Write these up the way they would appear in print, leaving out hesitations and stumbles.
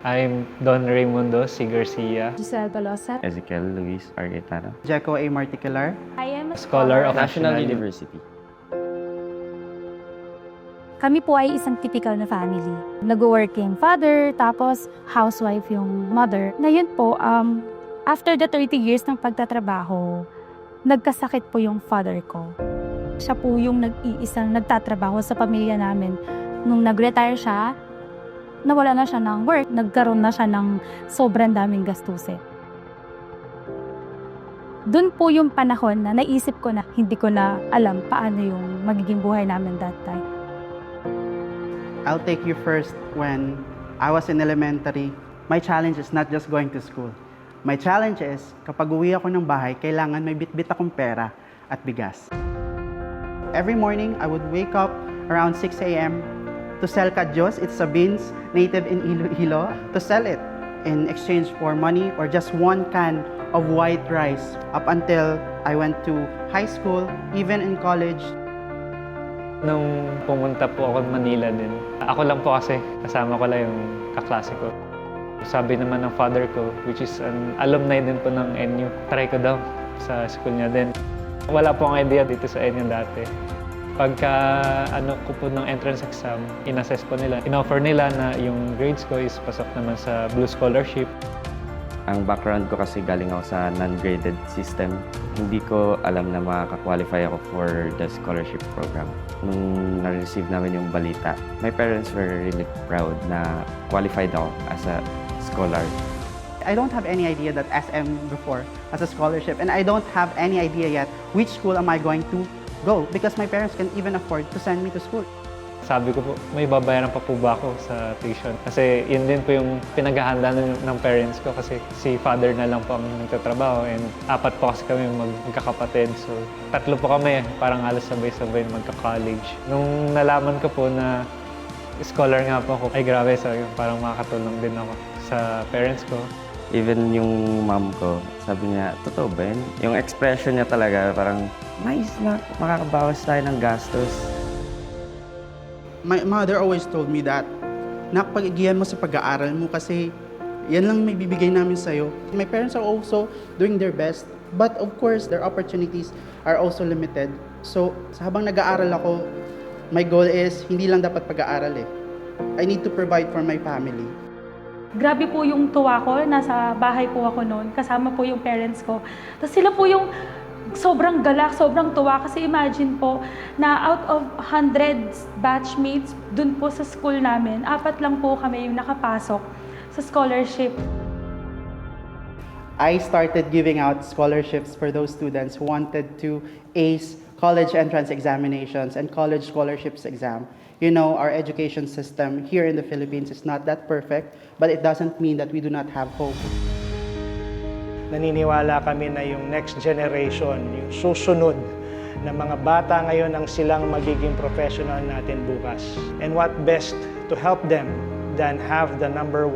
I'm Don Raimundo C. Garcia, Giselle Balosa. Ezekiel Luis Arguetano, Jaco A. Marticular. I am a Scholar of National National University. Kami po ay isang typical na family. Nag-working father, tapos housewife yung mother. Ngayon po, after the 30 years ng pagtatrabaho, nagkasakit po yung father ko. Siya po yung nag-iisang nagtatrabaho sa pamilya namin. Nung nag-retire siya, nawala na siya ng work, nagkaroon na siya ng sobrang daming gastusin. Doon po yung panahon na naisip ko na hindi ko na alam paano yung magiging buhay namin that time. I'll take you first when I was in elementary. My challenge is not just going to school. My challenge is, kapag uwi ako ng bahay, kailangan may bitbit akong pera at bigas. Every morning, I would wake up around 6 a.m. to sell kadyos, it's a beans native in Iloilo, to sell it in exchange for money or just one can of white rice up until I went to high school, even in college. Nung pumunta po ako sa Manila din, ako lang po kasi, kasama ko lang yung kaklase ko. Sabi naman ng father ko, which is an alumni din po ng NU, try ko daw sa school niya din. Wala po akong idea dito sa NU dati. Pagka ko po ng entrance exam, in-assess po nila. In-offer nila na yung grades ko is pasok naman sa Blue Scholarship. Ang background ko kasi galing ako sa non-graded system. Hindi ko alam na makaka-qualify ako for the scholarship program. Nung na-receive namin yung balita, my parents were really proud na qualified ako as a scholar. I don't have any idea that SM before as a scholarship, and I don't have any idea yet which school am I going to go because my parents can even afford to send me to school. Sabi ko po, may babayaran pa po ba ako sa tuition? Kasi yun din po yung pinaghahanda ng parents ko kasi si father na lang po ang nagtatrabaho and apat po kasi kami magkakapatid. So, tatlo po kami, parang halos sabay-sabay magka-college. Nung nalaman ko po na scholar nga po ako, ay grabe, so parang makakatulong din ako sa parents ko. Even yung mom ko, sabi niya, totoo ba yun? Yung expression niya talaga, parang, nice na, makakabawas tayo ng gastos. My mother always told me that, nakapag-igihan mo sa pag-aaral mo kasi yan lang may bibigay namin sa'yo. My parents are also doing their best, but of course, their opportunities are also limited. So, habang nag-aaral ako, my goal is, hindi lang dapat pag-aaral eh. I need to provide for my family. Grabe po yung tuwa ko, nasa bahay po ako noon, kasama po yung parents ko. Tapos sila po yung sobrang galak, sobrang tuwa kasi imagine po na out of 100 batchmates dun po sa school namin, 4 lang po kami yung nakapasok sa scholarship. I started giving out scholarships for those students who wanted to ace college entrance examinations and college scholarships exam. You know, our education system here in the Philippines is not that perfect, but it doesn't mean that we do not have hope. Naniniwala kami na yung next generation, yung susunod na mga bata ngayon ang silang magiging professional natin bukas. And what best to help them than have the #1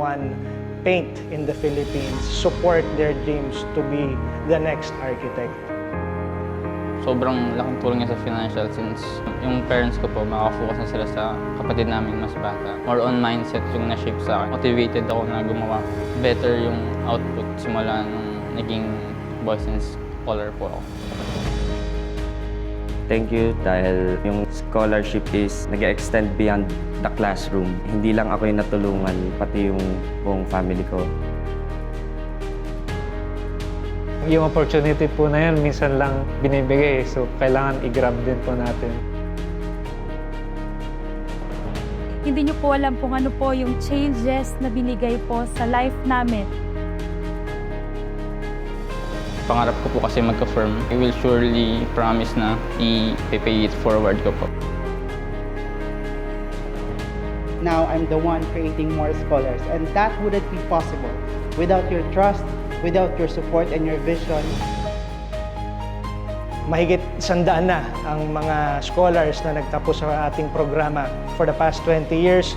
paint in the Philippines, support their dreams to be the next architect. Sobrang laking tulong niya sa financial since yung parents ko po, makafocus na sila sa kapatid namin mas bata. More on mindset yung na-shape sa akin. Motivated ako na gumawa better yung output simula nung naging boys and scholar po ako. Thank you dahil yung scholarship is nag-extend beyond the classroom. Hindi lang ako yung natulungan, pati yung buong family ko. Yung opportunity po na yun, minsan lang binibigay. So, kailangan i-grab din po natin. Hindi nyo po alam kung ano po yung changes na binigay po sa life namin. Pangarap ko po kasi magka-firm. I will surely promise na i-pay it forward ko po. Now, I'm the one creating more scholars, and that wouldn't be possible without your trust, without your support and your vision. Mahigit 100 na ang mga scholars na nagtapos sa ating programa for the past 20 years.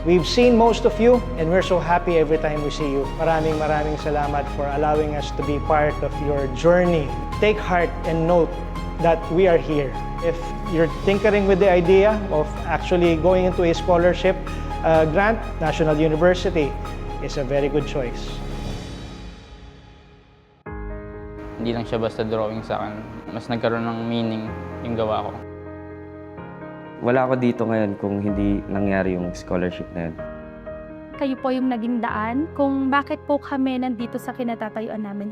We've seen most of you and we're so happy every time we see you. Maraming salamat for allowing us to be part of your journey. Take heart and note that we are here. If you're tinkering with the idea of actually going into a scholarship grant, National University, is a very good choice. Hindi lang siya basta drawing sa akin. Mas nagkaroon ng meaning yung gawa ko. Wala ako dito ngayon kung hindi nangyari yung scholarship na yun. Kayo po yung naging daan kung bakit po kami nandito sa kinatatayuan namin.